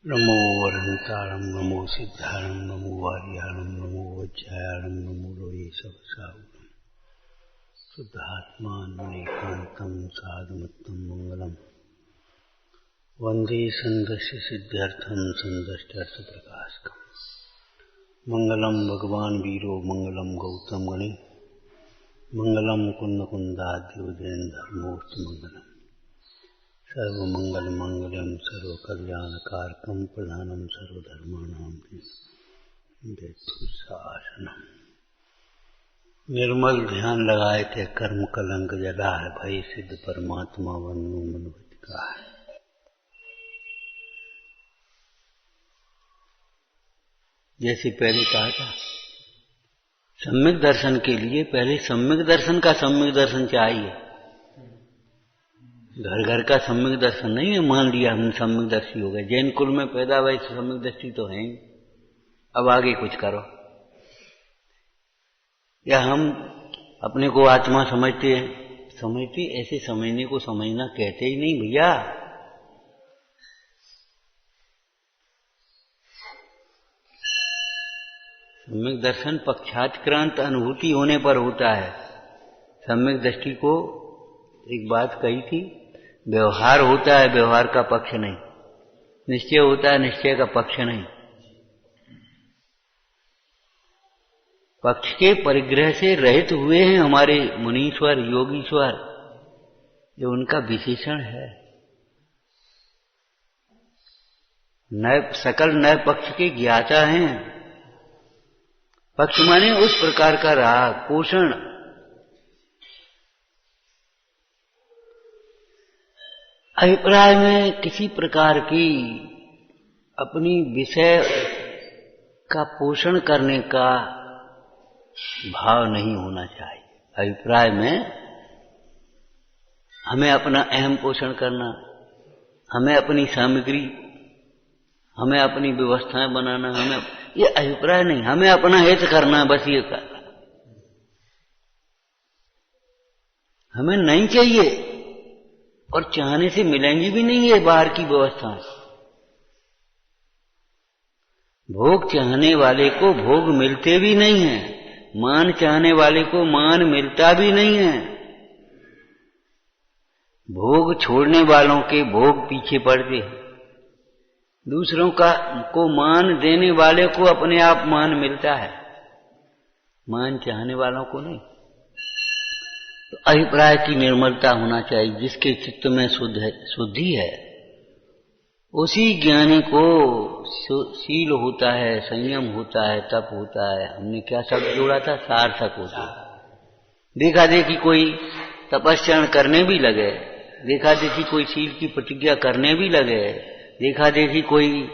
नमो वरहंतारं नमो सिद्धारं नमो वार्याणं नमो वज्रायाणं नमो लोये सबसाहुरं शुद्धात्मानुमेकान्तं साधुमत्तं मंगलम् वन्दे सन्दस्य सिद्ध्यर्थं सन्दष्ट्यर्थप्रकाशकम् मंगलम भगवान वीरो मंगलम गौतम गणे मंगलम कुन्नकुन्दाद्योजन धर्मोस्तु मंगलम सर्वमंगल मंगलम सर्वकल्याणकारकम प्रधानम सर्वधर्माणां शासनम। निर्मल ध्यान लगाए थे कर्म कलंक जला है, भय सिद्ध परमात्मा वनु मनोहित का है। जैसे पहले कहा था, सम्यक दर्शन के लिए पहले सम्यक दर्शन का सम्यक दर्शन चाहिए। घर घर का सम्यक दर्शन नहीं है। मान लिया हम सम्यक दर्शी हो गए, जैन कुल में पैदा हुए सम्यक दर्शी तो हैं। अब आगे कुछ करो। या हम अपने को आत्मा समझते हैं, समझते ऐसे समझने को समझना कहते ही नहीं भैया। सम्यक दर्शन पक्षातिक्रांत अनुभूति होने पर होता है। सम्यक दृष्टि को एक बात कही थी, व्यवहार होता है, व्यवहार का पक्ष नहीं। निश्चय होता है, निश्चय का पक्ष नहीं। पक्ष के परिग्रह से रहित हुए हैं हमारे मुनीश्वर योगीश्वर, जो उनका विशेषण है। नए सकल नए पक्ष के ज्ञाता हैं। पक्ष माने उस प्रकार का राग पोषण। अभिप्राय में किसी प्रकार की अपनी विषय का पोषण करने का भाव नहीं होना चाहिए। अभिप्राय में हमें अपना अहम पोषण करना, हमें अपनी सामग्री, हमें अपनी व्यवस्थाएं बनाना, हमें ये अभिप्राय नहीं। हमें अपना हित करना, बस ये करना हमें नहीं चाहिए। और चाहने से मिलेंगी भी नहीं ये बाहर की व्यवस्थाएं। भोग चाहने वाले को भोग मिलते भी नहीं है, मान चाहने वाले को मान मिलता भी नहीं है। भोग छोड़ने वालों के भोग पीछे पड़ते हैं। दूसरों का को मान देने वाले को अपने आप मान मिलता है, मान चाहने वालों को नहीं। तो अभिप्राय की निर्मलता होना चाहिए। जिसके चित्त में शुद्धि है उसी ज्ञानी को शील होता है, संयम होता है, तप होता है। हमने क्या शब्द जोड़ा था? सार्थक होता है। देखा देखी कोई तपस्या करने भी लगे, देखा देखी कोई शील की प्रतिज्ञा करने भी लगे, देखा देखी कोई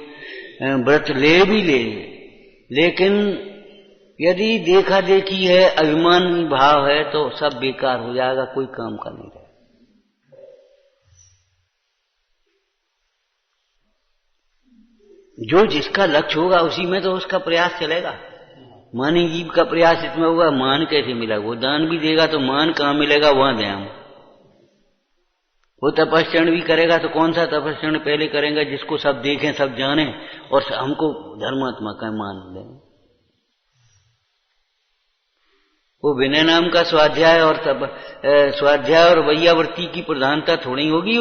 व्रत ले भी ले, लेकिन यदि देखा देखी है, अभिमानी भाव है, तो सब बेकार हो जाएगा, कोई काम का नहीं रहेगा। जो जिसका लक्ष्य होगा उसी में तो उसका प्रयास चलेगा। मानी जीव का प्रयास इसमें होगा, मान कैसे मिलेगा? वो दान भी देगा तो मान कहाँ मिलेगा? वहां दे हम। वो तपस्या भी करेगा तो कौन सा तपस्या पहले करेंगे जिसको सब देखें, सब जाने और हमको धर्मात्मा का मान दें। वो विनय नाम का स्वाध्याय और स्वाध्याय और वैयावर्ती की प्रधानता थोड़ी होगी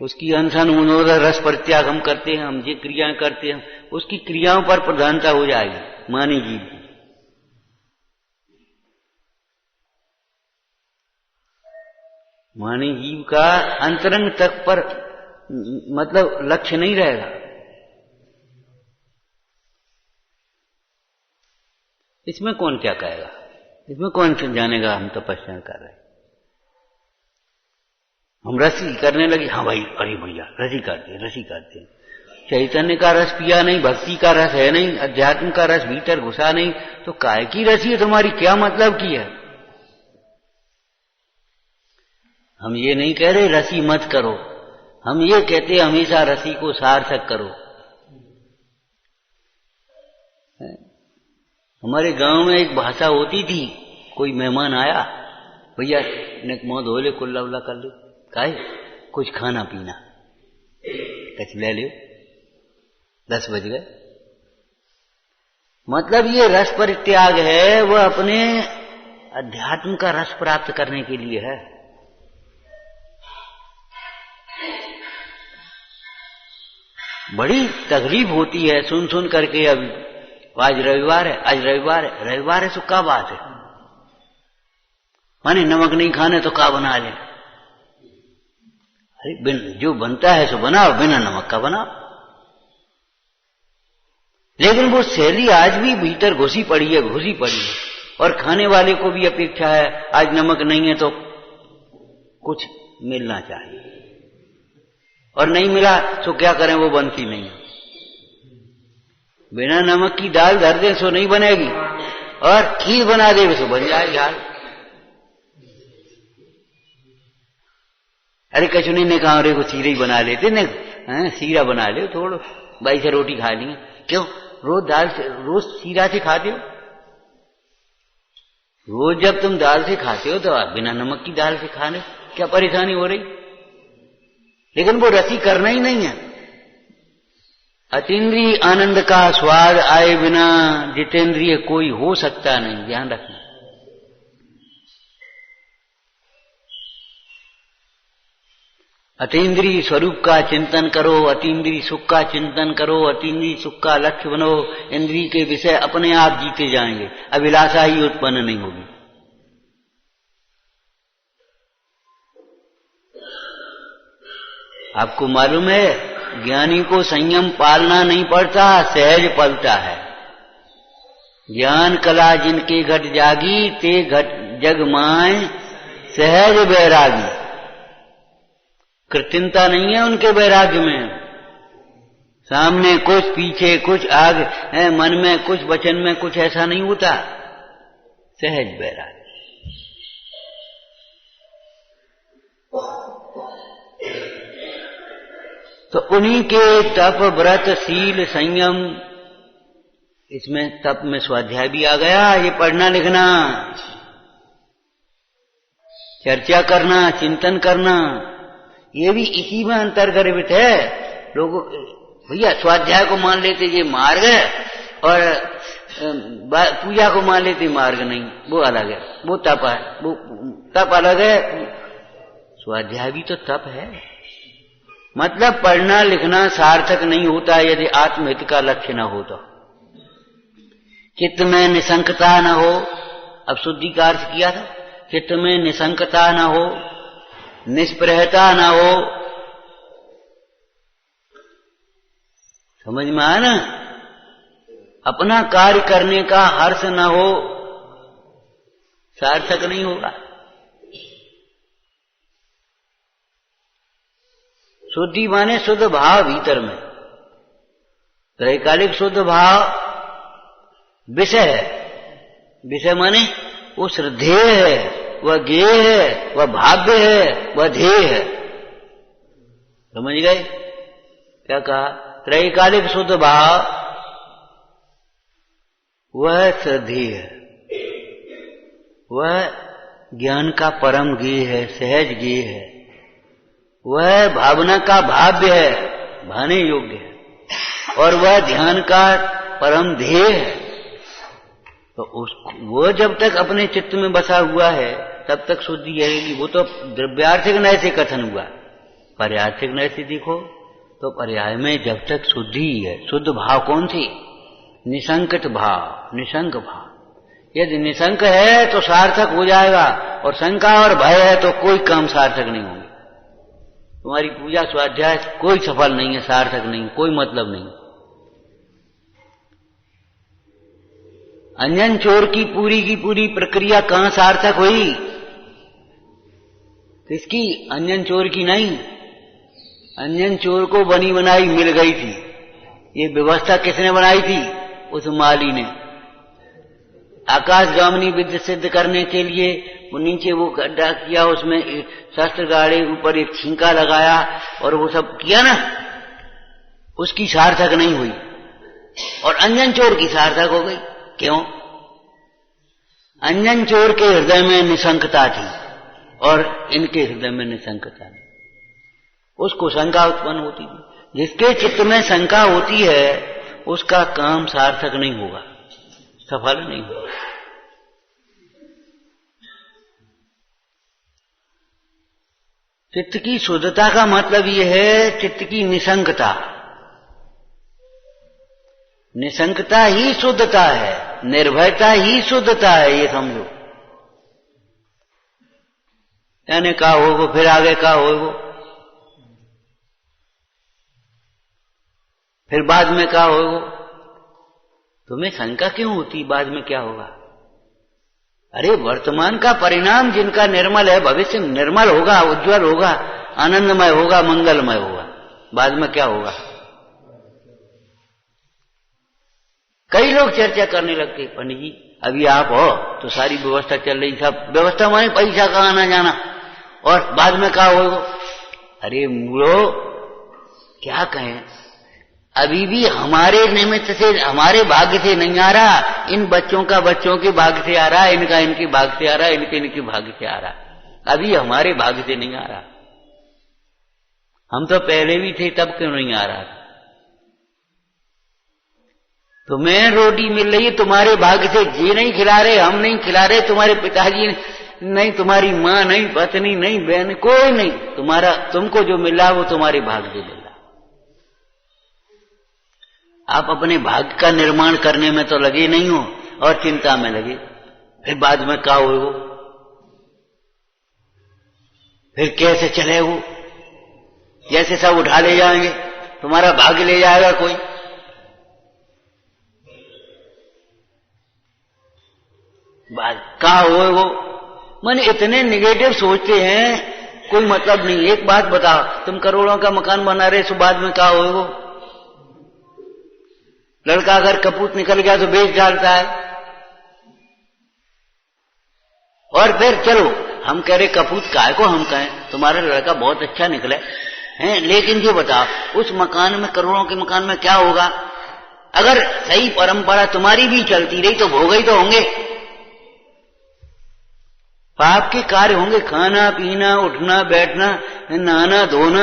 उसकी अनशन मनोरथ रस परित्याग हम करते हैं, हम जो क्रियाएं करते हैं उसकी क्रियाओं पर प्रधानता हो जाएगी मानी जीव की। मानी जीव का अंतरंग तक पर मतलब लक्ष्य नहीं रहेगा। इसमें कौन क्या कहेगा? इसमें कौन जानेगा हम तपस्या कर रहे हैं? हम रसी करने लगे, हाँ भाई, अरे भैया रसी करते। चैतन्य का रस पिया नहीं, भक्ति का रस है नहीं, अध्यात्म का रस भीतर घुसा नहीं, तो काय की रसी है तुम्हारी? क्या मतलब की है? हम ये नहीं कह रहे रसी मत करो, हम ये कहते हमेशा रसी को सार्थक करो। हमारे गांव में एक भाषा होती थी, कोई मेहमान आया, भैया नेक मुंह धो ले, कुल्ला उल्ला कर ले, काहे कुछ खाना पीना। कछ ले लियो, 10 बज गए। मतलब ये रस परित्याग है, वह अपने अध्यात्म का रस प्राप्त करने के लिए है। बड़ी तकलीफ होती है सुन सुन करके। अभी आज रविवार है, आज रविवार है, रविवार है तो क्या बात है, माने नमक नहीं खाने तो क्या बना ले। अरे जो बनता है सो बनाओ, बिना नमक का बनाओ। लेकिन वो शैली आज भी भीतर घुसी पड़ी है, घुसी पड़ी है। और खाने वाले को भी अपेक्षा है, आज नमक नहीं है तो कुछ मिलना चाहिए, और नहीं मिला तो क्या करें, वो बनती नहीं है। बिना नमक की दाल धर दे सो नहीं बनेगी, और खीर बना दे सो बन जाएगी हाल। अरे कचुनी ने कहा अरे को सीरा ही बना लेते ने, सीरा बना ले थोड़ा, भाई से रोटी खा ली। क्यों रोज दाल से, रोज सीरा से खाते हो? रोज जब तुम दाल से खाते हो तो बिना नमक की दाल से खाने क्या परेशानी हो रही? लेकिन वो रसी करना ही नहीं है। अतीन्द्रिय आनंद का स्वाद आए बिना जितेंद्रिय कोई हो सकता नहीं, ध्यान रखना। अतीन्द्रिय स्वरूप का चिंतन करो, अतीन्द्रिय सुख का चिंतन करो, अतीन्द्रिय सुख का लक्ष्य बनो। इंद्रिय के विषय अपने आप जीते जाएंगे, अभिलाषा ही उत्पन्न नहीं होगी। आपको मालूम है ज्ञानी को संयम पालना नहीं पड़ता, सहज पलता है। ज्ञान कला जिनके घट जागी, ते घट जग माय सहज वैरागी। कृत्रिमता नहीं है उनके वैराग्य में, सामने कुछ, पीछे कुछ, आगे मन में कुछ, वचन में कुछ, ऐसा नहीं होता, सहज वैराग्य। तो उन्हीं के तप, व्रत, शील, संयम, इसमें तप में स्वाध्याय भी आ गया। ये पढ़ना लिखना, चर्चा करना, चिंतन करना, ये भी इसी में अंतर्गर्भित है। लोग भैया स्वाध्याय को मान लेते ये मार्ग है, और पूजा को मान लेते मार्ग नहीं, वो अलग है, वो तप है, वो तप अलग है, स्वाध्याय भी तो तप है। मतलब पढ़ना लिखना सार्थक नहीं होता यदि आत्महित का लक्ष्य न हो तो। चित्त में निशंकता न हो, अब शुद्धि का अर्थ किया था, चित्त में निशंकता न हो, निष्प्रहता न हो, समझ में आया ना? अपना कार्य करने का हर्ष न हो, सार्थक नहीं होगा। शुद्धि माने शुद्ध भाव भीतर में, त्रैकालिक शुद्ध भाव विषय है। विषय माने वो श्रद्धेय है, वह ज्ञेय है, वह भाव्य है, वह ध्येय है। समझ गए क्या कहा? त्रैकालिक शुद्ध भाव वह श्रद्धेय है, वह ज्ञान का परम ज्ञेय है, सहज ज्ञेय है, वह भावना का भाव्य है, भाने योग्य है, और वह ध्यान का परम ध्येय है। तो वो जब तक अपने चित्त में बसा हुआ है तब तक शुद्धि रहेगी। वो तो द्रव्यार्थिक नय से कथन हुआ, पर्यार्थिक नय से देखो तो पर्याय में जब तक शुद्धि है। शुद्ध भाव कौन सी? निशंकित भाव, निशंक भाव। यदि निशंक है तो सार्थक हो जाएगा, और शंका और भय है तो कोई काम सार्थक नहीं होंगे। तुम्हारी पूजा स्वाध्याय कोई सफल नहीं है, सार्थक नहीं, कोई मतलब नहीं। अंजन चोर की पूरी प्रक्रिया कहां सार्थक हुई? किसकी? अंजन चोर की नहीं। अंजन चोर को बनी बनाई मिल गई थी। ये व्यवस्था किसने बनाई थी? उस माली ने। आकाशगामिनी विद्या सिद्ध करने के लिए वो नीचे वो गड्ढा किया, उसमें शस्त्र गाड़े, ऊपर एक छींका लगाया, और वो सब किया ना, उसकी सार्थक नहीं हुई। और अंजन चोर की सार्थक हो गई। क्यों? अंजन चोर के हृदय में निशंकता थी, और इनके हृदय में निशंकता नहीं। उसको शंका उत्पन्न होती थी। जिसके चित्त में शंका होती है उसका काम सार्थक नहीं होगा, सफल नहीं होगा। चित्त की शुद्धता का मतलब यह है चित्त की निशंकता। निशंकता ही शुद्धता है, निर्भयता ही शुद्धता है, ये समझो। यानी का होगो, फिर आगे का होगो, फिर बाद में क्या होगा? तुम्हें शंका क्यों होती बाद में क्या होगा? अरे वर्तमान का परिणाम जिनका निर्मल है, भविष्य निर्मल होगा, उज्जवल होगा, आनंदमय होगा, मंगलमय होगा। बाद में क्या होगा? कई लोग चर्चा करने लगते, पंडित जी अभी आप हो तो सारी व्यवस्था चल रही, सब व्यवस्था माने पैसा का आना जाना, और बाद में क्या होगा? अरे मूढ़ो, क्या कहें, अभी भी हमारे निमित्त से, हमारे भाग्य से नहीं आ रहा, इन बच्चों का बच्चों के भाग्य से आ रहा, इनका इनके भाग्य से आ रहा, इनके इनके भाग्य से आ रहा, अभी हमारे भाग्य से नहीं आ रहा। हम तो पहले भी थे, तब क्यों नहीं आ रहा? तुम्हें रोटी मिल रही है तुम्हारे भाग्य से, जी नहीं खिला रहे, हम नहीं खिला रहे, तुम्हारे पिताजी नहीं, तुम्हारी माँ नहीं, पत्नी नहीं, बहन कोई नहीं, तुम्हारा तुमको जो मिला वो तुम्हारे भाग्य से मिला। आप अपने भाग्य का निर्माण करने में तो लगे नहीं हो और चिंता में लगे, फिर बाद में क्या होगा, फिर कैसे चले वो, जैसे सब उठा ले जाएंगे, तुम्हारा भाग्य ले जाएगा कोई। बात क्या हो वो, माने इतने निगेटिव सोचते हैं, कोई मतलब नहीं। एक बात बताओ, तुम करोड़ों का मकान बना रहे, सो बाद में क्या होगा? लड़का अगर कपूत निकल गया तो बेच डालता है, और फिर चलो हम कह रहे कपूत काय को हम कहें, तुम्हारा लड़का बहुत अच्छा निकले हैं, लेकिन जो बताओ उस मकान में, करोड़ों के मकान में क्या होगा? अगर सही परंपरा तुम्हारी भी चलती रही तो भोग ही तो होंगे, पाप के कार्य होंगे, खाना पीना, उठना बैठना, नहाना धोना,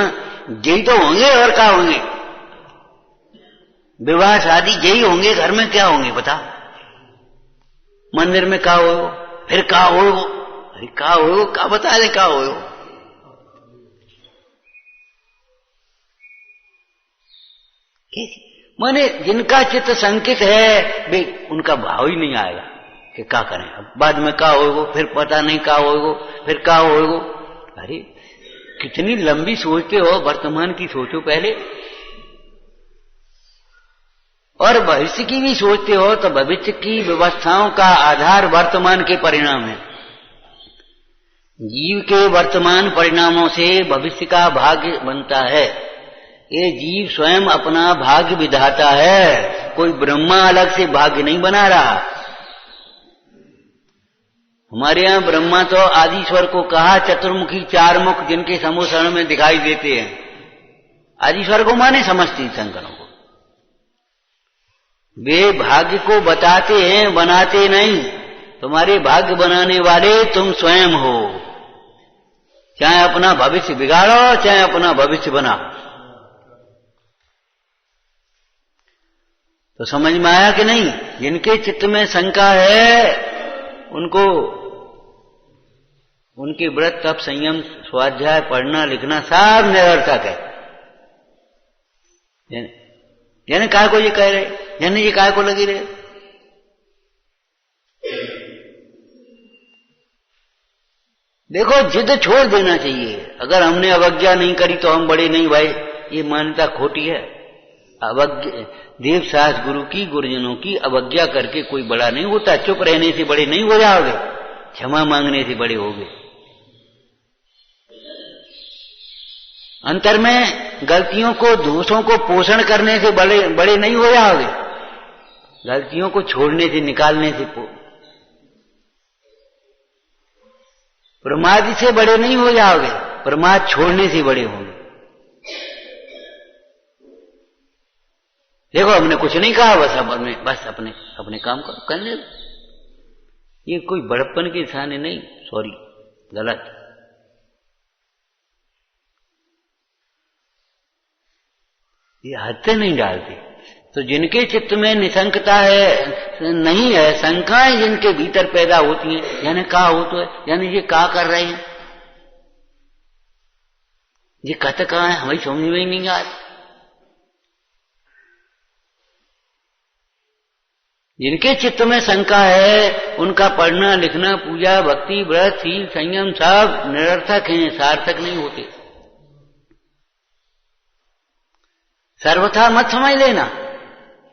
यही तो होंगे, और क्या होंगे? विवाह शादी यही होंगे, घर में क्या होंगे बता? मंदिर में क्या हो, फिर क्या हो, अरे क्या हो, क्या बता दे क्या हो? माने जिनका चित्त संकित है वे, उनका भाव ही नहीं आएगा कि क्या करें, अब बाद में क्या होगा, फिर पता नहीं क्या होगा, फिर क्या होगा। अरे कितनी लंबी सोचते हो, वर्तमान की सोचो पहले, और भविष्य की भी सोचते हो, तो भविष्य की व्यवस्थाओं का आधार वर्तमान के परिणाम है। जीव के वर्तमान परिणामों से भविष्य का भाग्य बनता है। ये जीव स्वयं अपना भाग्य विधाता है, कोई ब्रह्मा अलग से भाग्य नहीं बना रहा। हमारे यहाँ ब्रह्मा तो आदिश्वर को कहा चतुर्मुखी, चार मुख जिनके समूह में दिखाई देते हैं, आदिश्वर को माने समझती शंकरों को। वे भाग्य को बताते हैं, बनाते नहीं। तुम्हारे भाग्य बनाने वाले तुम स्वयं हो, चाहे अपना भविष्य बिगाड़ो, चाहे अपना भविष्य बनाओ। तो समझ में आया कि नहीं? जिनके चित्त में शंका है उनको, उनके व्रत तप संयम स्वाध्याय पढ़ना लिखना सब निरर्थक है। यानी काय को ये कह रहे, यानी ये काय को लगी रहे? देखो जिद छोड़ देना चाहिए। अगर हमने अवज्ञा नहीं करी तो हम बड़े नहीं भाई, ये मान्यता खोटी है। अवज्ञा, देव सास गुरु की, गुरुजनों की अवज्ञा करके कोई बड़ा नहीं होता। चुप रहने से बड़े नहीं हो जाओगे, क्षमा मांगने से बड़े होगे। अंतर में गलतियों को, दोषों को पोषण करने से बड़े नहीं हो जाओगे, गलतियों को छोड़ने से, निकालने से, प्रमाद से बड़े नहीं हो जाओगे, प्रमाद छोड़ने से बड़े होंगे। देखो हमने कुछ नहीं कहा, बस अपने काम को करने। ये कोई बड़प्पन के निशाने नहीं, सॉरी गलत। ये हद से नहीं डालते। तो जिनके चित्त में निशंकता है, नहीं है, शंकाएं जिनके भीतर पैदा होती हैं, यानी का हो तो है, यानी ये का कर रहे हैं, ये कहते कहाँ है, हमें समझ में ही नहीं आ रहा। जिनके चित्त में शंका है उनका पढ़ना लिखना पूजा भक्ति व्रत शील संयम सब निरर्थक हैं, सार्थक नहीं होते। सर्वथा मत समझ लेना,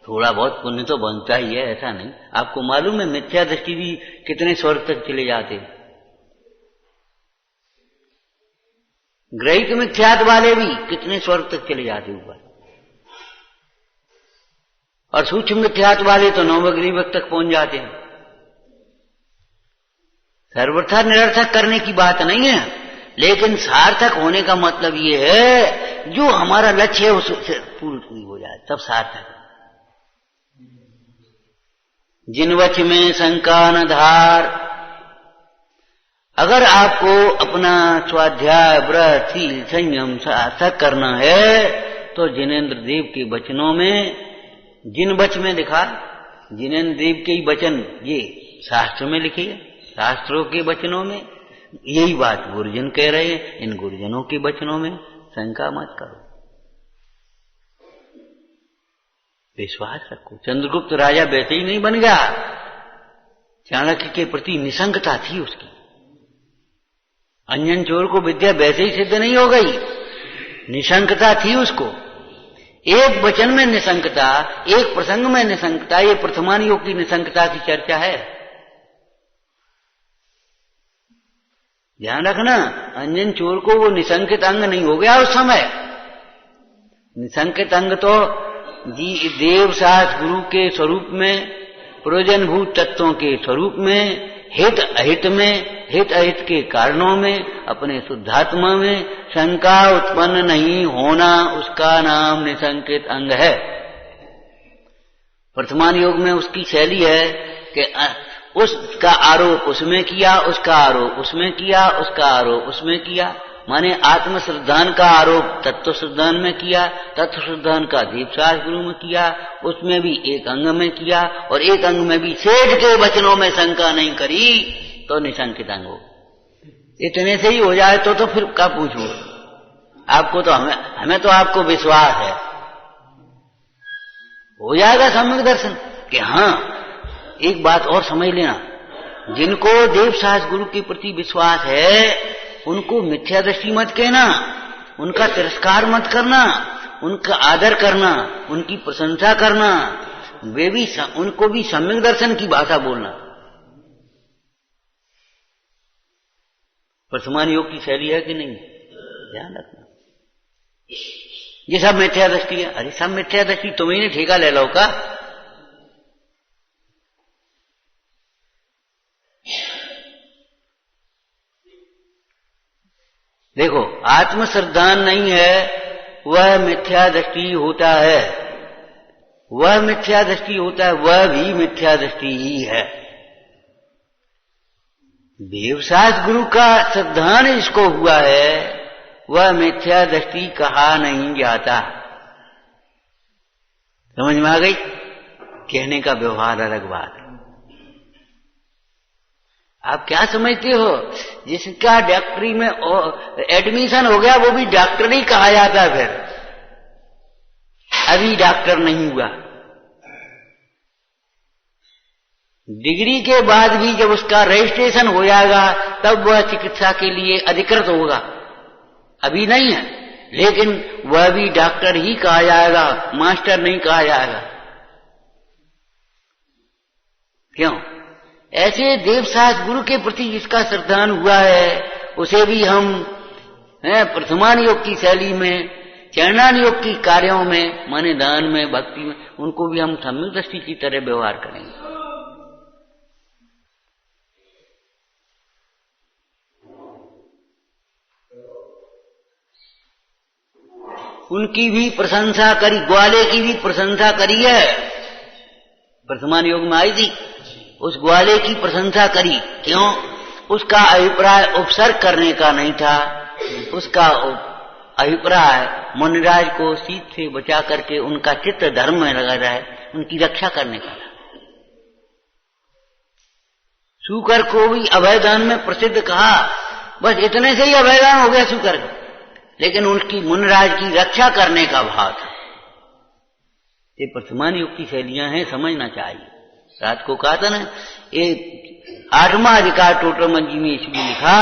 थोड़ा बहुत पुण्य तो बनता ही है, ऐसा नहीं। आपको मालूम है मिथ्या दृष्टि भी कितने स्वर्ग तक चले जाते हैं। ग्रहित मिथ्यात वाले भी कितने स्वर्ग तक चले जाते ऊपर, और सूक्ष्म मिथ्यात वाले तो नवग्रीवक तक पहुंच जाते हैं। सर्वथा निरर्थक करने की बात नहीं है, लेकिन सार्थक होने का मतलब ये है जो हमारा लक्ष्य है उससे पूरी हो जाए, तब सार्थक। जिन वच में शंका न धार, अगर आपको अपना स्वाध्याय व्रत शील संयम सार्थक करना है तो जिनेन्द्र देव के वचनों में, जिन वच में लिखा, जिनेन्द्र देव के ही वचन ये शास्त्र में लिखे, शास्त्रों के वचनों में यही बात गुरुजन कह रहे हैं। इन गुरुजनों के वचनों में शंका मत करो, विश्वास रखो। चंद्रगुप्त राजा वैसे ही नहीं बन गया, चाणक्य के प्रति निशंकता थी उसकी। अंजन चोर को विद्या वैसे ही सिद्ध नहीं हो गई, निशंकता थी उसको। एक वचन में निशंकता, एक प्रसंग में निशंकता, ये प्रथमान योग की निशंकता की चर्चा है। ध्यान रखना, अंजन चोर को वो निशंकित अंग नहीं हो गया उस समय। निशंकित अंग तो जी देव साथ गुरु के स्वरूप में, प्रयोजनभूत तत्वों के स्वरूप में, हित अहित में, हित अहित के कारणों में, अपने शुद्धात्मा में शंका उत्पन्न नहीं होना, उसका नाम निशंकित अंग है। वर्तमान योग में उसकी शैली है कि उसका आरोप उसमें किया, उसका आरोप उसमें किया, उसका आरोप उसमें किया। माने आत्म श्रद्धान का आरोप तत्व श्रद्धान में किया, तत्व श्रद्धान का दीपशास्त्र गुरु में किया, उसमें भी एक अंग में किया, और एक अंग में भी सेठ के वचनों में शंका नहीं करी तो निशंकित अंग हो। इतने से ही हो जाए तो फिर क्या पूछूं आपको, तो हमें तो आपको विश्वास है, हो जाएगा सम्यक दर्शन। कि हाँ, एक बात और समझ लेना, जिनको देवशास्त्र गुरु के प्रति विश्वास है उनको मिथ्या दृष्टि मत कहना, उनका तिरस्कार मत करना, उनका आदर करना, उनकी प्रशंसा करना, वे भी उनको भी सम्यक दर्शन की भाषा बोलना। वर्तमान योग की शैली है कि नहीं, ध्यान रखना। ये सब मिथ्या दृष्टि है। अरे सब मिथ्या दृष्टि, तुम्हें नहीं ठेका ले लो का। देखो, आत्मश्रद्धान नहीं है वह मिथ्या दृष्टि होता है, वह मिथ्या दृष्टि होता है, वह भी मिथ्या दृष्टि ही है। देवशास्त्र गुरु का श्रद्धान जिसको हुआ है वह मिथ्या दृष्टि कहा नहीं जाता। समझ में आ गई? कहने का व्यवहार अलग बात है। आप क्या समझते हो, जिसका डॉक्टरी में एडमिशन हो गया वो भी डॉक्टर ही कहा जाता है, फिर अभी डॉक्टर नहीं हुआ। डिग्री के बाद भी जब उसका रजिस्ट्रेशन हो जाएगा तब वह चिकित्सा के लिए अधिकृत होगा, अभी नहीं है, लेकिन वह भी डॉक्टर ही कहा जाएगा, मास्टर नहीं कहा जाएगा। क्यों? ऐसे देवशास्त्र गुरु के प्रति जिसका श्रद्धान हुआ है उसे भी हम प्रथमान योग की शैली में, चरणान योग की कार्यों में, माने दान में, भक्ति में, उनको भी हम सम्यक दृष्टि की तरह व्यवहार करेंगे। उनकी भी प्रशंसा करी, ग्वाले की भी प्रशंसा करी है, वर्तमान योग में आई थी, उस ग्वाले की प्रशंसा करी। क्यों? उसका अभिप्राय उपसर्ग करने का नहीं था, उसका अभिप्राय मुनिराज को शीत से बचा करके उनका चित्त धर्म में लगा रहे, उनकी रक्षा करने का। शूकर को भी अभयदान में प्रसिद्ध कहा, बस इतने से ही अभयदान हो गया शूकर का, लेकिन उनकी मुनिराज की रक्षा करने का भाव था। ये वर्तमान युग की शैलियां हैं, समझना चाहिए। रात को कहा था ना, ये 8वां अधिकार टोटरमल में इसलिए लिखा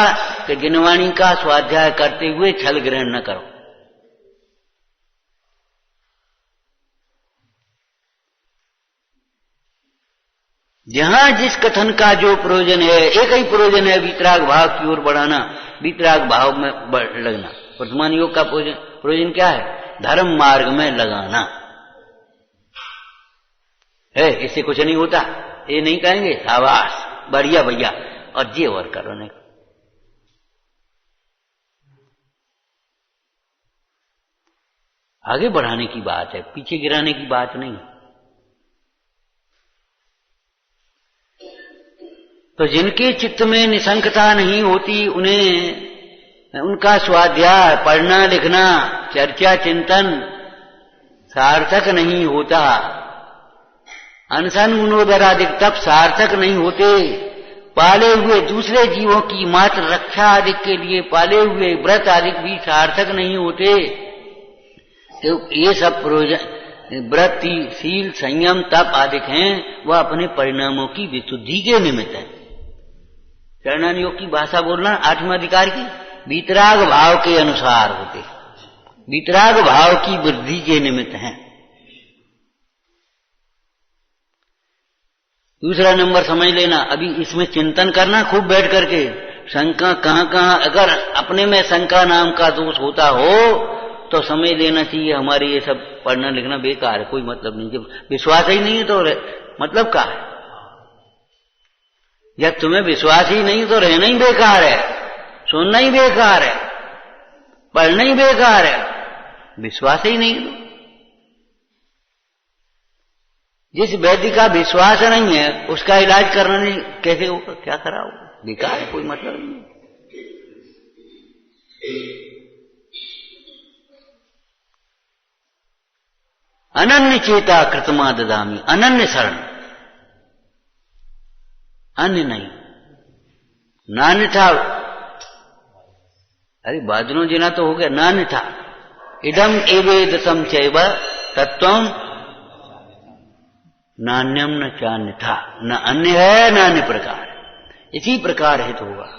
कि जिनवाणी का स्वाध्याय करते हुए छल ग्रहण न करो। जहां जिस कथन का जो प्रयोजन है, एक ही प्रयोजन है, वीतराग भाव की ओर बढ़ाना, वीतराग भाव में लगना। वर्तमान योग का प्रयोजन क्या है? धर्म मार्ग में लगाना है। इससे कुछ नहीं होता, ये नहीं कहेंगे शाबाश बढ़िया भैया और ये और करो नहीं। आगे बढ़ाने की बात है, पीछे गिराने की बात नहीं। तो जिनके चित्त में निशंकता नहीं होती, उन्हें उनका स्वाध्याय, पढ़ना लिखना, चर्चा चिंतन सार्थक नहीं होता। अनशन गुणोदरादिक तप सार्थक नहीं होते। पाले हुए दूसरे जीवों की मात्र रक्षा आदि के लिए पाले हुए व्रत आदि भी सार्थक नहीं होते। तो ये सब प्रयोजन व्रत, शील, संयम, तप आदि हैं, वह अपने परिणामों की विशुद्धि के निमित्त है। चरणान योग की भाषा बोलना 8वें अधिकार की वीतराग भाव के अनुसार होते, वीतराग भाव की वृद्धि के निमित्त हैं। दूसरा नंबर समझ लेना, अभी इसमें चिंतन करना खूब बैठ करके, शंका कहां कहां, अगर अपने में शंका नाम का दोष होता हो तो समझ लेना चाहिए हमारे ये सब पढ़ना लिखना बेकार है, कोई मतलब नहीं। जब विश्वास ही नहीं है तो मतलब क्या है? जब तुम्हें विश्वास ही नहीं तो रहना ही बेकार है, सुनना ही बेकार है, पढ़ना ही बेकार है, विश्वास ही नहीं। जिस वैद्य का विश्वास नहीं है उसका इलाज करना नहीं, कैसे होगा? क्या कराओ? बेकार है, कोई मतलब नहीं। अनन्य चेता कृतमा ददामी, अनन्य शरण, अन्य नहीं, नान्य था। अरे बादलों जिना तो हो गया, नान्य था। इदम एवेदसम चैव तत्वम नान्यम न चान्य था, न अन्य है न अन्य प्रकार। इसी प्रकार हित होगा।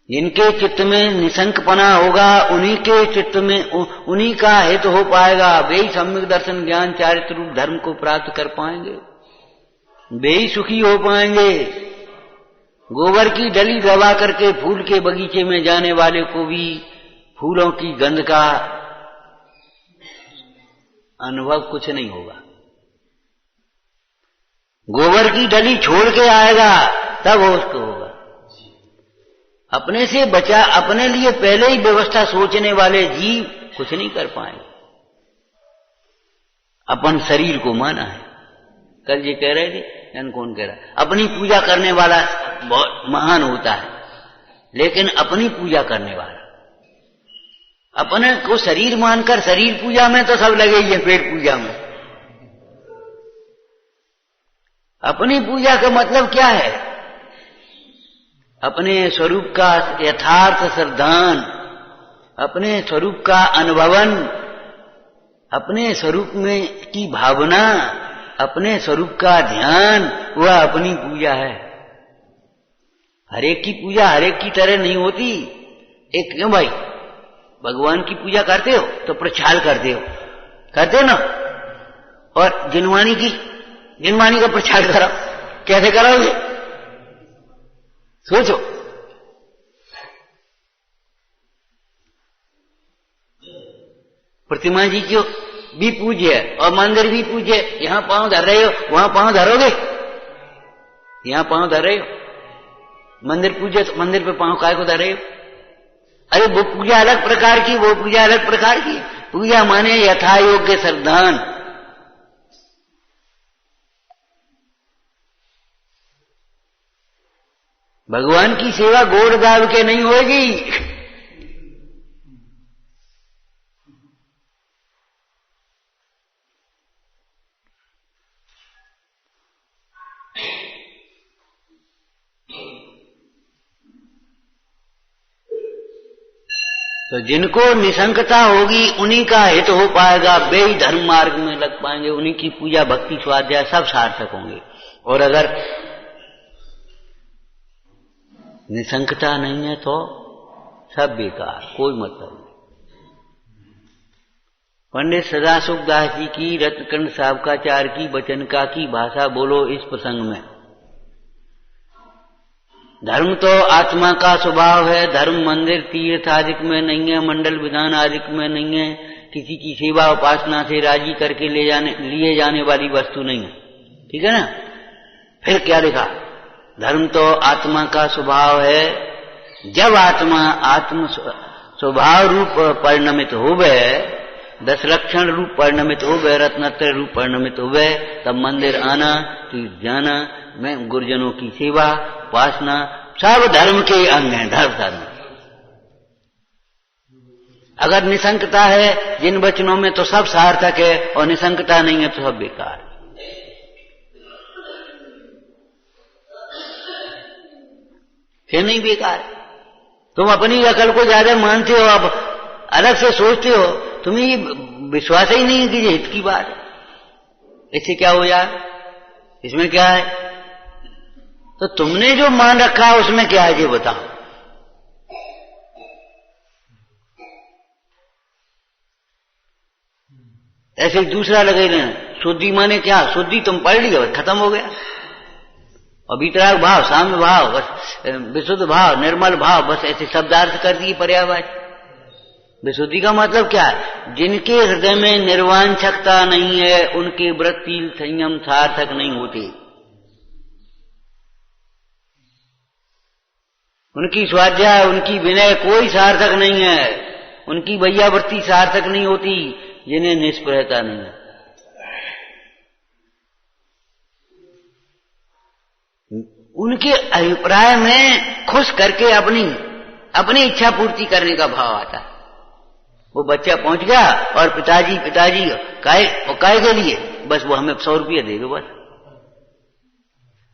जिनके चित्त में निशंकपना होगा, उन्हीं के चित्त में उन्हीं का हित हो पाएगा। वे ही सम्यक दर्शन ज्ञान चारित्र रूप धर्म को प्राप्त कर पाएंगे, वे ही सुखी हो पाएंगे। गोबर की डली दबा करके फूल के बगीचे में जाने वाले को भी फूलों की गंध का अनुभव कुछ नहीं होगा। गोबर की डली छोड़ के आएगा तब उसको होगा। अपने से बचा, अपने लिए पहले ही व्यवस्था सोचने वाले जीव कुछ नहीं कर पाएंगे। अपन शरीर को माना है। कल ये कह रहे थे, जन कौन कह रहा है, अपनी पूजा करने वाला बहुत महान होता है, लेकिन अपनी पूजा करने वाला, अपने को शरीर मानकर शरीर पूजा में तो सब लगे ही है, पेट पूजा में। अपनी पूजा का मतलब क्या है? अपने स्वरूप का यथार्थ श्रद्धान, अपने स्वरूप का अनुभवन, अपने स्वरूप में की भावना, अपने स्वरूप का ध्यान, वह अपनी पूजा है। हरेक की पूजा हरेक की तरह नहीं होती। एक क्यों भाई, भगवान की पूजा करते हो तो प्रचार करते हो, करते हो ना, और जिनवाणी का प्रचार करो, कैसे करोगे? सोचो। प्रतिमा जी क्यों भी पूज्य है और मंदिर भी पूज्य है। यहां पांव धर रहे हो, वहां पांव धरोगे? यहां पांव धर रहे हो, मंदिर पूज्य तो मंदिर पे पांव काय को धर रहे हो? अरे वो पूजा अलग प्रकार की, वो पूजा अलग प्रकार की। पूजा माने यथा योग्य श्रद्धान। भगवान की सेवा गोड़ दाब के नहीं होगी। तो जिनको निसंकता होगी उन्हीं का हित हो पाएगा, वे ही धर्म मार्ग में लग पाएंगे, उन्हीं की पूजा भक्ति स्वाध्याय सब सार्थक होंगे। और अगर निसंकता नहीं है तो सब बेकार, कोई मतलब नहीं। पंडित सदाशिव दास जी की रत्नकंड साबकाचार्य की वचन का की भाषा बोलो इस प्रसंग में। धर्म तो आत्मा का स्वभाव है, धर्म मंदिर तीर्थ आदि में नहीं है, मंडल विधान आदि में नहीं है, किसी की सेवा उपासना से राजी करके लिए जाने वाली वस्तु नहीं है, ठीक है ना। फिर क्या लिखा, धर्म तो आत्मा का स्वभाव है, जब आत्मा आत्म स्वभाव रूप परिणमित होवे, 10 लक्षण रूप परिणमित होवे, रत्नत्रय रूप परिणमित होवे, तब मंदिर आना, तीर्थ जाना, में गुरुजनों की सेवा उपासना सब धर्म के अंग हैं, धर्म। अगर निसंकता है जिन वचनों में तो सब सार्थक है, और निसंकता नहीं है तो सब बेकार। फिर नहीं बेकार, तुम अपनी अकल को ज्यादा मानते हो, अब अलग से सोचते हो, तुम्हें विश्वास ही नहीं है कि ये हित की बात है, इससे क्या हो जाए, इसमें क्या है। तो तुमने जो मान रखा है उसमें क्या है ये बताओ। ऐसे दूसरा लगे लेना, शुद्धि माने क्या, शुद्धि तुम पढ़ लिया खत्म हो गया, और वितराग भाव, साम्य भाव, बस विशुद्ध भाव, निर्मल भाव, बस ऐसे शब्दार्थ कर दिए पर्यायवाची। विशुद्धि का मतलब क्या है, जिनके हृदय में निर्वांछकता नहीं है उनके वृत्ति संयम सार्थक नहीं होते, उनकी स्वाध्याय उनकी विनय कोई सार्थक नहीं है, उनकी वैयावृत्ति सार्थक नहीं होती, जिन्हें निष्प्रहता नहीं है। उनके अभिप्राय में खुश करके अपनी इच्छा पूर्ति करने का भाव आता है। वो बच्चा पहुंच गया और पिताजी काय के लिए, बस वो हमें 100 रुपये देगा बस।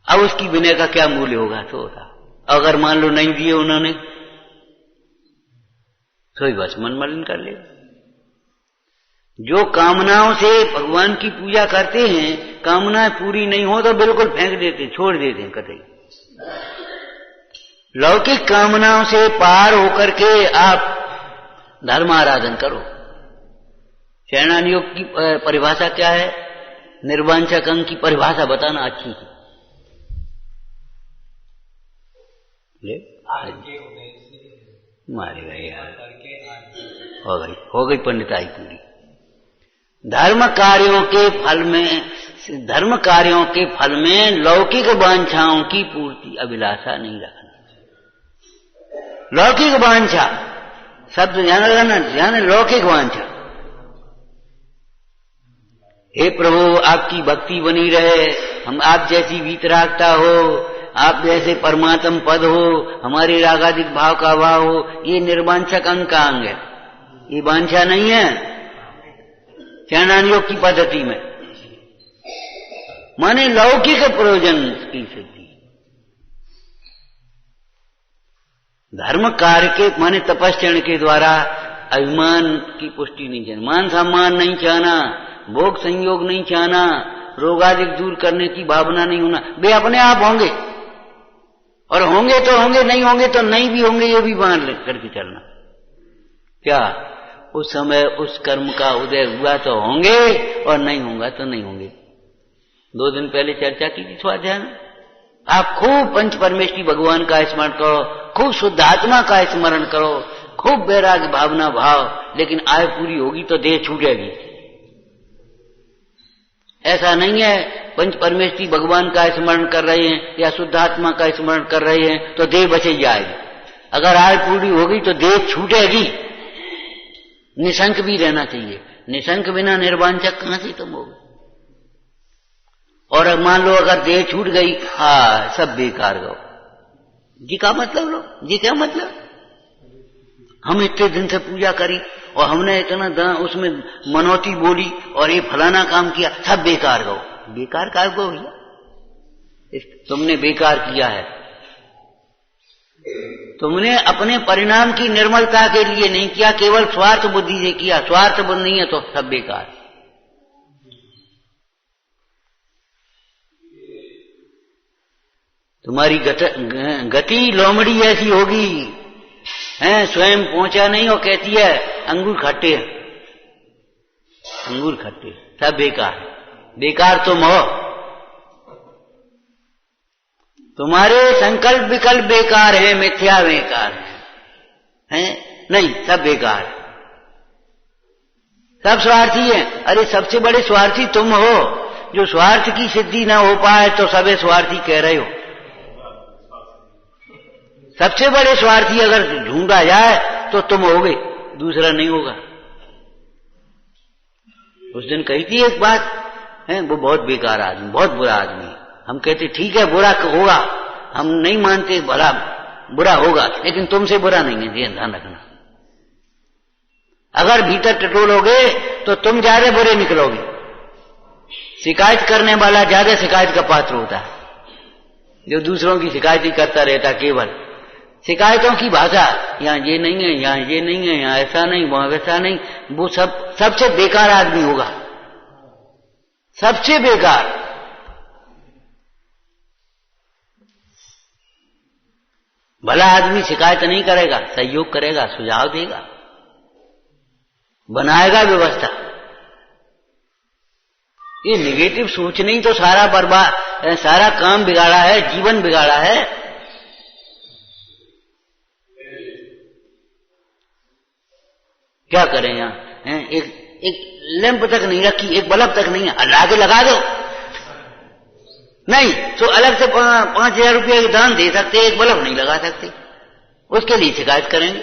अब उसकी विनय का क्या मूल्य होगा, तो होता अगर मान लो नहीं दिए उन्होंने तो ही बस मन मलिन कर ले। जो कामनाओं से भगवान की पूजा करते हैं, कामनाएं पूरी नहीं हो तो बिल्कुल फेंक देते, छोड़ देते हैं कतई। लौकिक कामनाओं से पार होकर के आप धर्म आराधन करो। शरणान योग की परिभाषा क्या है, निर्वांछक अंग की परिभाषा बताना अच्छी है। मारे गए यार, हो गई पंडिताई पूरी। धर्म कार्यों के फल में लौकिक वांछाओं की पूर्ति अभिलाषा नहीं रखना। लौकिक वांछा शब्द ध्यान, लौकिक वांछा। हे प्रभु आपकी भक्ति बनी रहे, हम आप जैसी वीतरागता हो, आप जैसे परमात्म पद हो, हमारे रागादिक भाव का भाव हो, ये निर्वांछक अंग का अंग है, ये वांछा नहीं है। शरणान योग की पद्धति में माने लौकिक प्रयोजन की सिद्धि। धर्म कार्य के माने तपस्चरण के द्वारा अभिमान की पुष्टि नहीं चाहना, मान सम्मान नहीं चाहना, भोग संयोग नहीं चाहना, रोगादिक दूर करने की भावना नहीं होना। वे अपने आप होंगे, और होंगे तो होंगे, नहीं होंगे तो नहीं भी होंगे, ये भी मान करके चलना। क्या उस समय उस कर्म का उदय हुआ तो होंगे, और नहीं होगा तो नहीं होंगे। 2 दिन पहले चर्चा की थी स्वाध्याय में। आप खूब पंच परमेष्ठी भगवान का स्मरण करो, खूब शुद्धात्मा का स्मरण करो, खूब वैराग्य भावना भाव, लेकिन आयु पूरी होगी तो देह छूटेगी। ऐसा नहीं है पंच परमेष्ठी भगवान का स्मरण कर रहे हैं या शुद्धात्मा का स्मरण कर रहे हैं तो देह बचे जाएगी। अगर आयु पूरी होगी तो देह छूटेगी। निशंक भी रहना चाहिए, निशंक बिना निर्वांछक कहां से तुम हो। और मान लो अगर देह छूट गई, हाँ सब बेकार गो जी का मतलब लो जी क्या मतलब। हम इतने दिन से पूजा करी और हमने इतना उसमें मनौती बोली और ये फलाना काम किया, सब बेकार गो। बेकार का गो भैया, तुमने बेकार किया है तुमने अपने परिणाम की निर्मलता के लिए नहीं किया, केवल स्वार्थ बुद्धि से किया। स्वार्थ बुद्धि नहीं है तो सब बेकार। तुम्हारी गति लोमड़ी ऐसी होगी है, स्वयं पहुंचा नहीं और कहती है अंगूर खट्टे, अंगूर खट्टे, सब बेकार। बेकार तुम हो, तुम्हारे संकल्प विकल्प बेकार है, मिथ्या बेकार है, नहीं सब बेकार, सब स्वार्थी है। अरे सबसे बड़े स्वार्थी तुम हो। जो स्वार्थ की सिद्धि ना हो पाए तो सबे स्वार्थी कह रहे हो। सबसे बड़े स्वार्थी अगर ढूंढा जाए तो तुम होगे, दूसरा नहीं होगा। उस दिन कही थी एक बात है, वो बहुत बेकार आदमी, बहुत बुरा आदमी है। हम कहते ठीक है बुरा होगा, हम नहीं मानते भला बुरा होगा, लेकिन तुमसे बुरा नहीं है, ध्यान रखना। अगर भीतर टटोलोगे तो तुम ज्यादा बुरे निकलोगे। शिकायत करने वाला ज्यादा शिकायत का पात्र होता है, जो दूसरों की शिकायत ही करता रहता। केवल शिकायतों की भाषा, यहाँ ये नहीं है, यहाँ ये नहीं है, यहाँ ऐसा नहीं, वहां वैसा नहीं, वो सबसे बेकार आदमी होगा, सबसे बेकार। भला आदमी शिकायत नहीं करेगा, सहयोग करेगा, सुझाव देगा, बनाएगा व्यवस्था। ये निगेटिव सोचने ही तो सारा बर्बाद, सारा काम बिगाड़ा है, जीवन बिगाड़ा है। क्या करें यहाँ, एक लैंप तक नहीं रखी, एक बल्ब तक नहीं है, अल्लाह के लगा दो। नहीं तो अलग से 5,000 रुपये दान दे सकते, एक बल्ब नहीं लगा सकते, उसके लिए शिकायत करेंगे।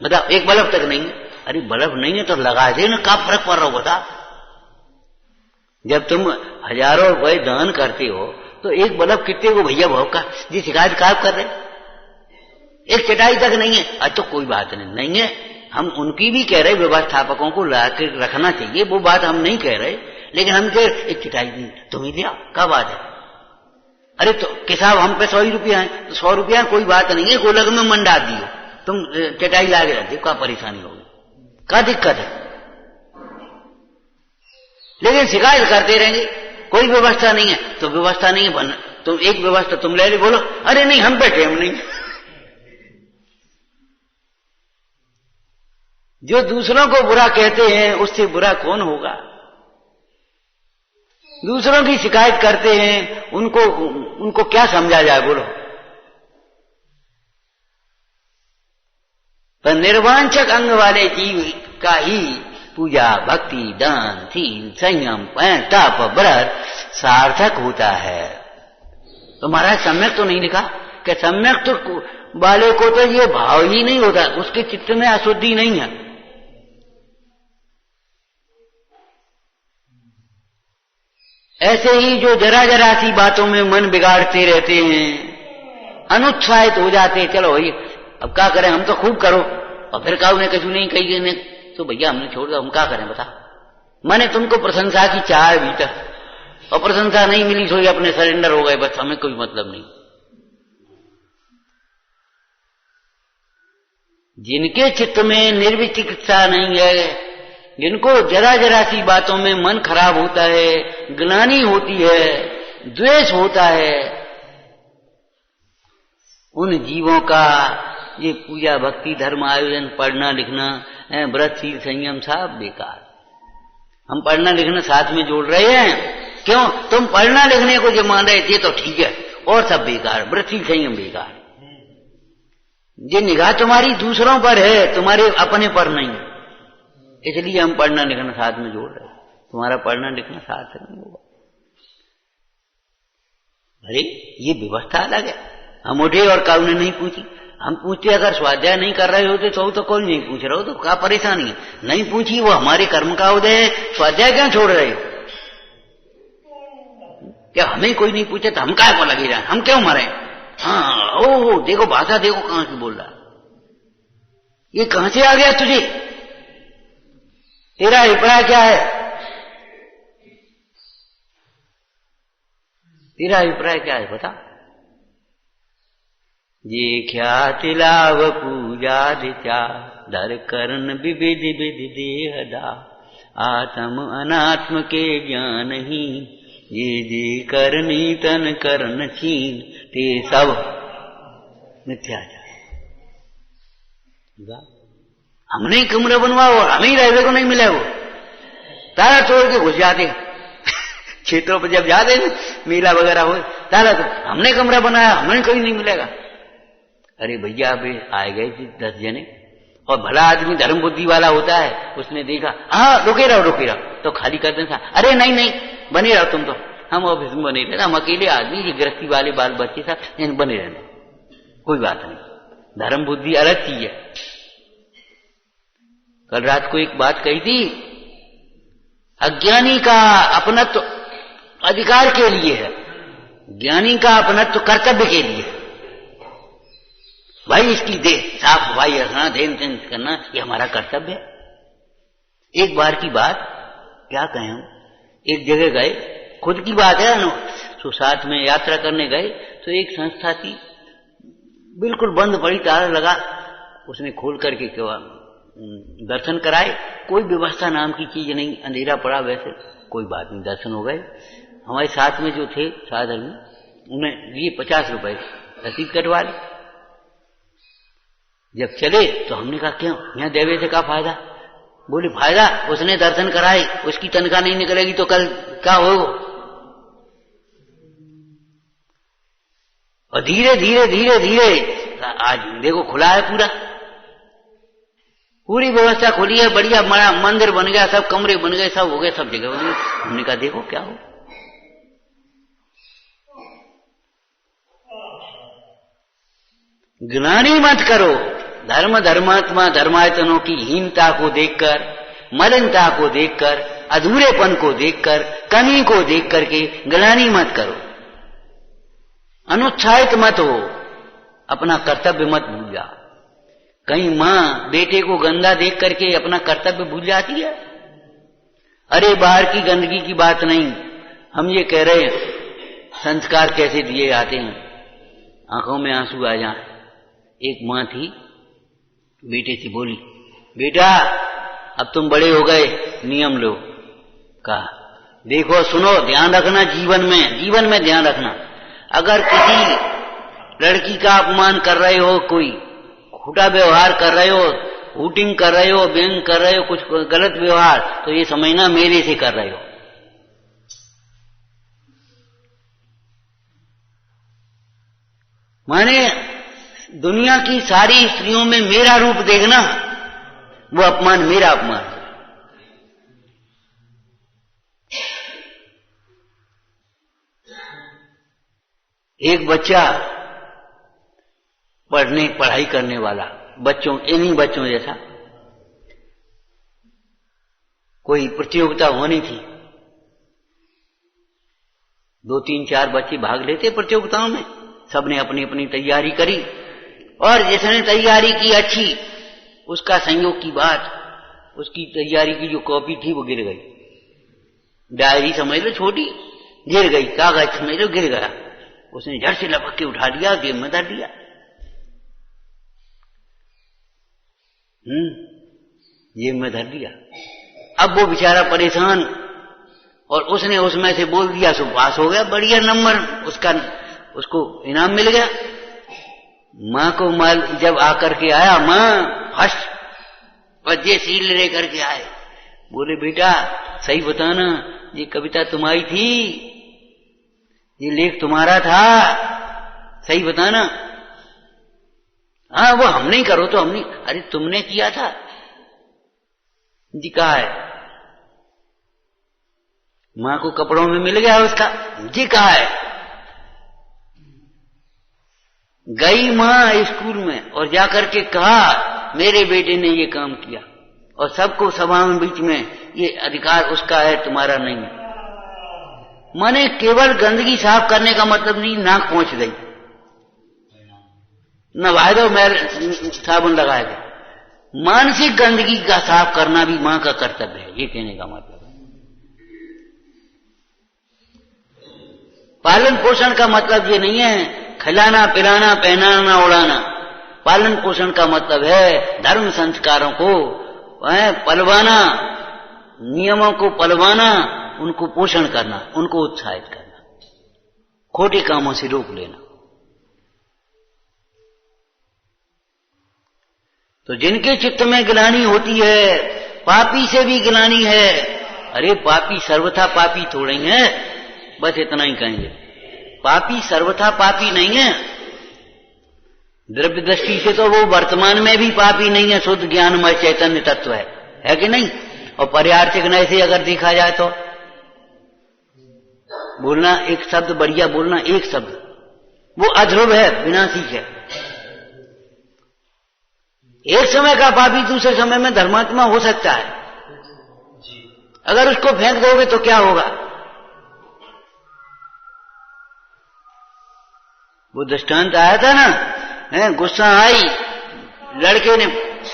बताओ एक बल्ब तक नहीं है, अरे बल्ब नहीं है तो लगा दे ना, क्या फर्क पड़ रहा हो बता। जब तुम हजारों रुपए दान करते हो तो एक बल्ब कितने को भैया भाव का, जी शिकायत काब कर रहे, एक चटाई तक नहीं है, अच्छा तो कोई बात नहीं है। हम उनकी भी कह रहे व्यवस्थापकों को ला के रखना चाहिए, वो बात हम नहीं कह रहे, लेकिन हम कह एक चटाई नहीं, तुम ही लिया क्या बात है। अरे तो किसाब हम पे 100 रुपया है तो 100 रुपया कोई बात नहीं है, गोलक में मंडा दियो, तुम चटाई ला के रख दो, क्या परेशानी होगी, क्या दिक्कत है। लेकिन शिकायत करते रहेंगे, कोई व्यवस्था नहीं है तो व्यवस्था नहीं है, तुम एक व्यवस्था तुम ले बोलो अरे नहीं हम बैठे, हम नहीं। जो दूसरों को बुरा कहते हैं उससे बुरा कौन होगा। दूसरों की शिकायत करते हैं, उनको क्या समझा जाए बोलो। पर निर्वांछक अंग वाले जीव का ही पूजा भक्ति दान शील संयम तप व्रत सार्थक होता है। तो महाराज सम्यक तो नहीं लिखा कि सम्यक तो वाले को तो ये भाव ही नहीं होता, उसके चित्त में अशुद्धि नहीं है। ऐसे ही जो जरा जरा सी बातों में मन बिगाड़ते रहते हैं, अनुत्साहित हो जाते, चलो भाई अब क्या करें, हम तो खूब करो, और फिर काऊ ने कछु नहीं कही ने तो भैया हमने छोड़ दिया, हम क्या करें बता। मैंने तुमको प्रशंसा की चाह भीतर और प्रशंसा नहीं मिली, सो अपने सरेंडर हो गए, बस हमें कोई मतलब नहीं। जिनके चित्त में निर्विचिकित्सा नहीं है, जिनको जरा जरा सी बातों में मन खराब होता है, ग्लानि होती है, द्वेष होता है, उन जीवों का ये पूजा भक्ति धर्म आयोजन पढ़ना लिखना व्रत शील संयम सब बेकार। हम पढ़ना लिखना साथ में जोड़ रहे हैं, क्यों तुम पढ़ना लिखने को जो मान रहे थे तो ठीक है, और सब बेकार, व्रत शील संयम बेकार। ये निगाह तुम्हारी दूसरों पर है, तुम्हारे अपने पर नहीं, इसलिए हम पढ़ना लिखना साथ में जोड़ रहे हैं। तुम्हारा पढ़ना लिखना साथ नहीं होगा। अरे ये व्यवस्था अलग है, हम उठे और काऊ ने नहीं पूछी। हम पूछते अगर स्वाध्याय नहीं कर रहे होते तो कोई नहीं पूछ रहा हो, तो क्या परेशानी है। नहीं पूछी, वो हमारे कर्म का उदय है, स्वाध्याय क्यों छोड़ रहे हो। क्या हमें कोई नहीं पूछे तो हम काय को लगे जाए, हम क्यों मरे। हाँ ओ देखो भाषा देखो कहां से बोल रहा, ये कहां से आ गया तुझे, तेरा अभिप्राय क्या है, तेरा अभिप्राय क्या है बता। जे ख्याति लाभ पूजा दिचा, धर कर्ण विविध विधि देहदा, आत्म अनात्म के ज्ञान ही, ये जे करनी तन करण छीन, ते सब मिथ्याचार। हमने कमरा बनवाओ, हमें रहने को नहीं मिला, वो ताला तोड़ के घुस जाते क्षेत्रों पर जब जाते मेला वगैरह हो, ताला तो हमने कमरा बनाया, हमें कहीं नहीं मिलेगा। अरे भैया अभी आए गए थे 10 जने, और भला आदमी धर्म बुद्धि वाला होता है, उसने देखा हाँ रुके रहो तो खाली कर देना। अरे नहीं नहीं बने रहो तुम, तो हम ऑफिस में बने रहना, हम अकेले आदमी, ये गृहस्थी वाले बाल बच्चे था, बने रहना, कोई बात नहीं। धर्म बुद्धि अलग चीज है। कल रात को एक बात कही थी, अज्ञानी का अपनत्व अधिकार के लिए है, ज्ञानी का अपनत्व कर्तव्य के लिए है। भाई इसकी देह साफ सफाई रखना, ध्यान करना, ये हमारा कर्तव्य है। एक बार की बात क्या कहें, हम एक जगह गए, खुद की बात है ना, तो साथ में यात्रा करने गए, तो एक संस्था थी बिल्कुल बंद पड़ी, ताला लगा, उसने खोल करके क्या दर्शन कराए, कोई व्यवस्था नाम की चीज नहीं, अंधेरा पड़ा, वैसे कोई बात नहीं, दर्शन हो गए। हमारे साथ में जो थे साधन, उन्हें लिए 50 रुपए रसीद कटवा ली। जब चले तो हमने कहा क्यों यहाँ देवे से क्या फायदा? बोले फायदा, उसने दर्शन कराए, उसकी तनख्वाह नहीं निकलेगी तो कल क्या हो। और धीरे धीरे धीरे धीरे आज देखो खुला है, पूरी व्यवस्था खुली है, बढ़िया बड़ा मंदिर बन गया, सब कमरे बन गए, सब हो गए, सब जगह बन गए। हमने कहा देखो क्या हो। ज्ञानी मत करो, धर्म धर्मात्मा धर्मायतनों की हीनता को देखकर, मलिनता को देखकर, अधूरेपन को देखकर, कमी को देख करके ग्लानि मत करो, अनुत्साहित मत हो, अपना कर्तव्य मत भूल जाओ। कहीं मां बेटे को गंदा देख करके अपना कर्तव्य भूल जाती है? अरे बाहर की गंदगी की बात नहीं, हम ये कह रहे हैं संस्कार कैसे दिए जाते हैं, आंखों में आंसू आ जाए। एक मां थी, बेटे से बोली बेटा अब तुम बड़े हो गए, नियम लो। कहा देखो सुनो, ध्यान रखना, जीवन में ध्यान रखना, अगर किसी लड़की का अपमान कर रहे हो, कोई खोटा व्यवहार कर रहे हो, हूटिंग कर रहे हो, व्यंग कर रहे हो, कुछ गलत व्यवहार, तो ये समझना मेरे से कर रहे हो। माने दुनिया की सारी स्त्रियों में मेरा रूप देखना, वो अपमान मेरा अपमान। एक बच्चा पढ़ाई करने वाला, बच्चों इन्हीं बच्चों जैसा, कोई प्रतियोगिता होनी थी, 2, 3, 4 बच्चे भाग लेते प्रतियोगिताओं में, सबने अपनी अपनी तैयारी करी, और जिसने तैयारी की अच्छी, उसका संयोग की बात, उसकी तैयारी की जो कॉपी थी वो गिर गई, डायरी समझ लो छोटी, गिर गई, कागज समझ लो गिर गया, उसने झट से लपक के उठा लिया, जेब में धर दिया। जेब में धर दिया। अब वो बेचारा परेशान, और उसने उसमें से बोल दिया, सो पास हो गया, बढ़िया नंबर उसको इनाम मिल गया। मां को माल जब आकर के आया, मां फर्स्ट वजह सील लेकर के आए, बोले बेटा सही बताना, ये कविता तुम्हारी थी, ये लेख तुम्हारा था, सही बताना। हाँ वो हम नहीं करो तो हम नहीं, अरे तुमने किया था जी, कहा है मां को कपड़ों में मिल गया उसका जी, कहा है। गई मां स्कूल में और जाकर के कहा मेरे बेटे ने ये काम किया, और सबको सभा में बीच में ये अधिकार उसका है, तुम्हारा नहीं है। माने केवल गंदगी साफ करने का मतलब नहीं, नाक पहुंच गई, नवाए दो मैं साबुन लगाएगा, मानसिक गंदगी का साफ करना भी मां का कर्तव्य है, ये कहने का मतलब है। पालन पोषण का मतलब ये नहीं है खिलाना पिलाना पहनाना उड़ाना। पालन पोषण का मतलब है धर्म संस्कारों को पलवाना, नियमों को पलवाना, उनको पोषण करना, उनको उत्साहित करना, खोटे कामों से रोक लेना। तो जिनके चित्त में ग्लानि होती है, पापी से भी ग्लानि है। अरे पापी सर्वथा पापी थोड़े ही है, बस इतना ही कहेंगे। पापी सर्वथा पापी नहीं है। द्रव्य दृष्टि से तो वो वर्तमान में भी पापी नहीं है, शुद्ध ज्ञानमय चैतन्य तत्व है कि नहीं। और पर्यार्थिक नय से अगर देखा जाए तो बोलना एक शब्द, बढ़िया बोलना एक शब्द, वो अध्रुव है, विनाशी है। एक समय का पापी दूसरे समय में धर्मात्मा हो सकता है। अगर उसको फेंक दोगे तो क्या होगा? वो दृष्टांत आया था ना, गुस्सा आई, लड़के ने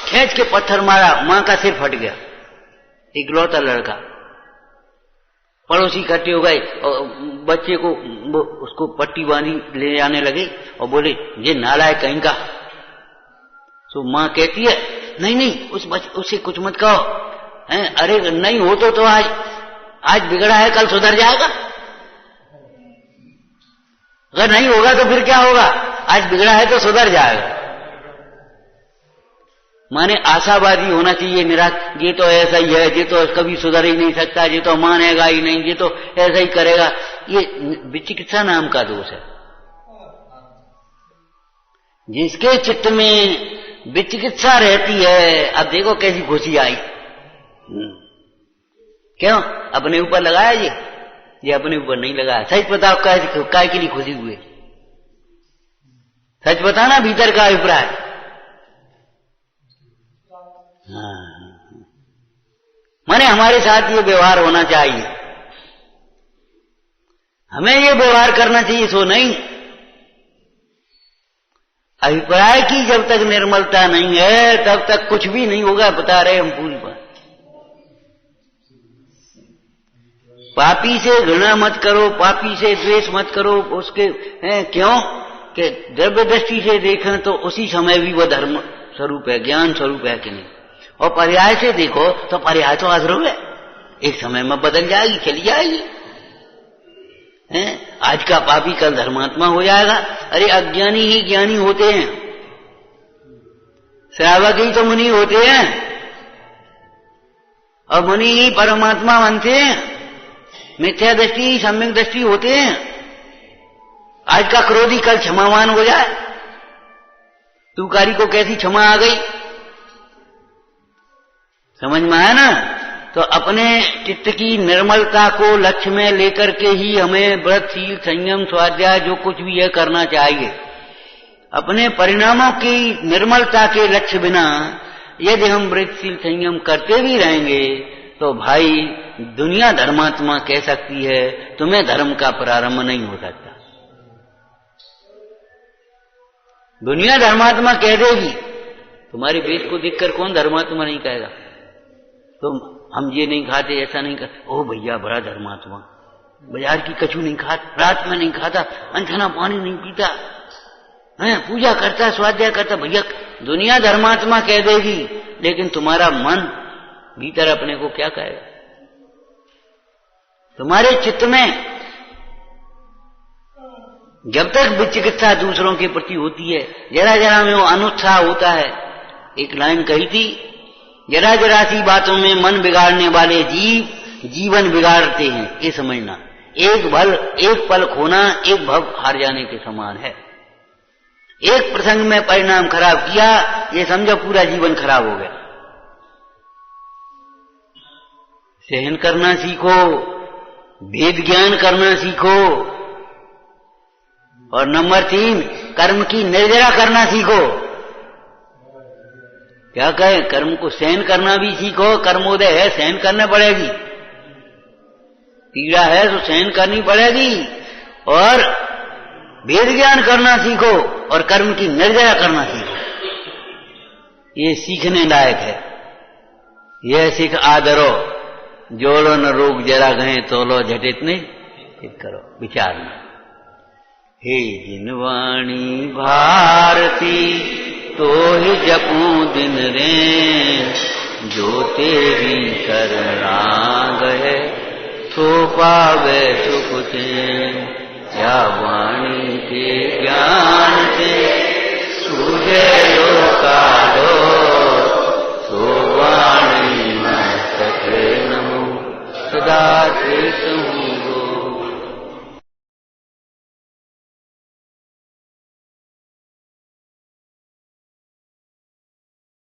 खींच के पत्थर मारा, मां का सिर फट गया। इकलौता लड़का, पड़ोसी इकट्ठे हो गए और बच्चे को उसको पट्टी बांधी ले जाने लगे और बोले ये नालायक कहीं का। तो मां कहती है नहीं नहीं उसे कुछ मत कहो। अरे नहीं हो तो आज बिगड़ा है, कल सुधर जाएगा। अगर नहीं होगा तो फिर क्या होगा? आज बिगड़ा है तो सुधर जाएगा। माने आशावादी होना चाहिए, ये तो ऐसा ही है, ये तो कभी सुधर ही नहीं सकता, ये तो मानेगा ही नहीं, ये तो ऐसा ही करेगा। ये विचिकित्सा नाम का दोष है। जिसके चित्त में विचिकित्सा रहती है, अब देखो कैसी खुशी आई। क्यों? अपने ऊपर लगाया ये अपने ऊपर नहीं लगाया। सच बताओ काय के लिए खुशी हुए? सच बताना भीतर का अभिप्राय। माने हमारे साथ ये व्यवहार होना चाहिए, हमें ये व्यवहार करना चाहिए, सो नहीं। अभिप्राय की जब तक निर्मलता नहीं है तब तक कुछ भी नहीं होगा, बता रहे हम पूरी बात। पापी से घृणा मत करो, पापी से द्वेष मत करो। उसके क्यों कि द्रव्य दृष्टि से देखें तो उसी समय भी वह धर्म स्वरूप है, ज्ञान स्वरूप है कि नहीं। और पर्याय से देखो तो पर्याय तो अध्रुव है, एक समय में बदल जाएगी, चली जाएगी। आज का पापी कल धर्मात्मा हो जाएगा। अरे अज्ञानी ही ज्ञानी होते हैं, श्रावक ही तो मुनि होते हैं, और मुनि ही परमात्मा बनते हैं। मिथ्या दृष्टि ही सम्यक दृष्टि होते हैं। आज का क्रोधी कल क्षमावान हो जाए। तुकारी को कैसी क्षमा आ गई, समझ में आया ना। तो अपने चित्त की निर्मलता को लक्ष्य में लेकर के ही हमें व्रतशील संयम स्वाध्याय जो कुछ भी है करना चाहिए। अपने परिणामों की निर्मलता के लक्ष्य बिना यदि हम व्रतशील संयम करते भी रहेंगे तो भाई दुनिया धर्मात्मा कह सकती है, तुम्हें धर्म का प्रारंभ नहीं हो सकता। दुनिया धर्मात्मा कह देगी, तुम्हारे वेद को देखकर कौन धर्मात्मा नहीं कहेगा? तुम हम ये नहीं खाते, ऐसा नहीं खाते, ओ भैया बड़ा धर्मात्मा, बाजार की कछू नहीं खाता, रात में नहीं खाता, अनछना पानी नहीं पीता, पूजा करता, स्वाध्याय करता। भैया दुनिया धर्मात्मा कह देगी, लेकिन तुम्हारा मन भीतर अपने को क्या कहेगा? तुम्हारे चित्त में जब तक विचिकित्सा दूसरों के प्रति होती है, जरा जरा में वो अनुत्साह होता है। एक लाइन कही थी, जरा जरा सी बातों में मन बिगाड़ने वाले जीव जीवन बिगाड़ते हैं, ये समझना। एक पल खोना एक भव हार जाने के समान है। एक प्रसंग में परिणाम खराब किया, ये समझो पूरा जीवन खराब हो गया। सहन करना सीखो, भेद ज्ञान करना सीखो, और नंबर 3 कर्म की निर्जरा करना सीखो। क्या कहे? कर्म को सहन करना भी सीखो। कर्मोदय है, सहन करना पड़ेगी। पीड़ा है तो सहन करनी पड़ेगी। और भेद ज्ञान करना सीखो और कर्म की निर्जरा करना सीखो। ये सीखने लायक है। यह सीख आदरो, जोड़ो न रोग जरा गए तोलो झटित नहीं, ठीक करो विचार में। हे जिनवाणी भारती तो ही जपूं दिन रे, जो तेरी शरण आ गए सो पावे सुख चैन। या वाणी के ज्ञान से सूझे लोकालो, सो वाणी मस्तके नमो सदा चित हूँ।